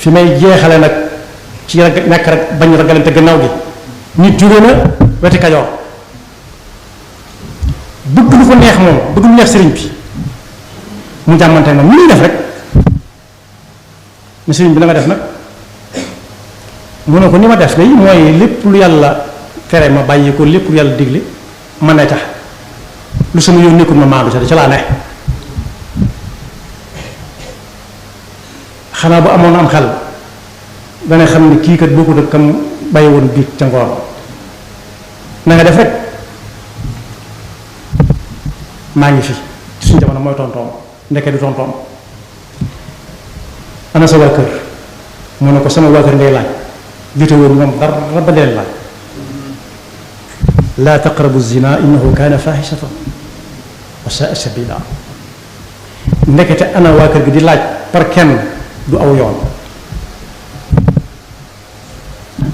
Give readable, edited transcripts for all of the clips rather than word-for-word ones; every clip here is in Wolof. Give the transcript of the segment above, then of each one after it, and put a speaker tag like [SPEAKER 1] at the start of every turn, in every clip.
[SPEAKER 1] fi may jeexale nag ci ñàkk rek bañ ragalante gannaaw gi nit jóge na weti Kajoor bëgg lu ko neex moom bëgg lu neex sëriñ bi mu jàmmante moom lu ñuy def rek ne sëriñ bi na nga def nag mu ne ko ni ma def day mooy lépp lu yàlla tere ma bàyyi ko lépp lu yàlla digle man nay tax lu sama yoon nekkul ma maandu ca laa ne xanaa bu amoon am xel dana xam ne kii kat bokkut ak kam bàyyi woon biig ca ngoor na nga def rek maa ngi fi ci suñu jamono mooy tontoom ndeke du tontoom ana sa waa kër mu ne ko sama waa kër ngay laaj jote woon moom dara ba leen laaj laa taqrabu zina innahu kaana faaxisatan wa saa sabila ndekete ana waa kër gi di laaj par kenn du aw yoon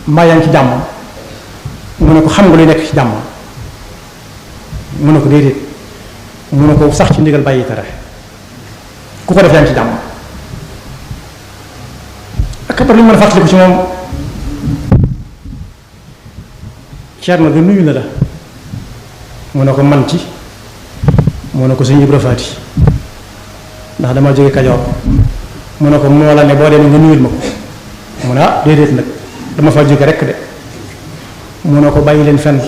[SPEAKER 1] mbaa yaa ngi ci jàmm mu ne ko xam nga luy nekk ci jàmm mu ne ko déedéet mu ne ko sax ci ndigal bàyyi tere ku ko def yaa ngi ci jàmm ak par li mën a fàttaliku ci moom Ceerno du nuyu na la mu ne ko man ci mu ne ko sëñ Ibra Faati ndax dama jóge Kajoor mu ne ko moo la ne boo demee nga nuyul ma ko mu ne ah déedéet nag dama fa jóge rekk de mu ne ko bàyyi leen fenn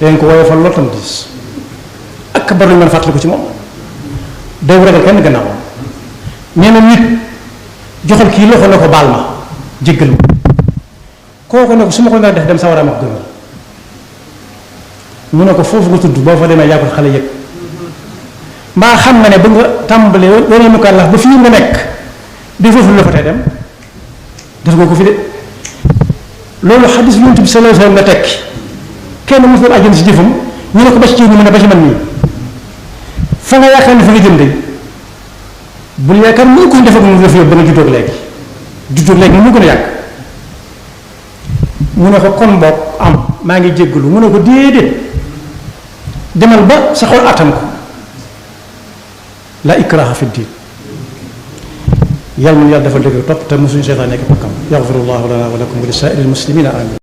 [SPEAKER 1] leen ko woyofal lool tam diis ak bar lu mën a fàttaliku ci moom doo ragal kenn gannaaw nee na nit joxal kii loxo ne ko baal ma jéggal ma kooku ne ko su ma ko nga def dem sa war a ma ko gënal mu ne ko foofu nga tudd boo fa demee yaa ko xale yëg mbaa xam nga ne ba nga tàmbalee wane mu kàllaaf ba fii nga nekk di foofu la fa tey dem def nga ko fi de loolu xadis Yonent bi sallallahu alayhi wa sallam nga tekki kenn mu fa àjjana si jëfam ñu ne ko ba ci mu ne ba ci man nii fa nga yaakaar ne fa nga jëm de bul yaakaar mu ko def ak mu def yow ba nga juddoog léegi mu gën a yàgg mu ne ko kon boog am maa ngi jéggalu mu ne ko déedéet demal ba sa xol attan ko la ikraha fi diin yàlla na yàlla dafa dëgg topp te mosuñu seytaan nekk bokkam yaxfirullahu lana wa lakum wa li saa'iril muslimina amin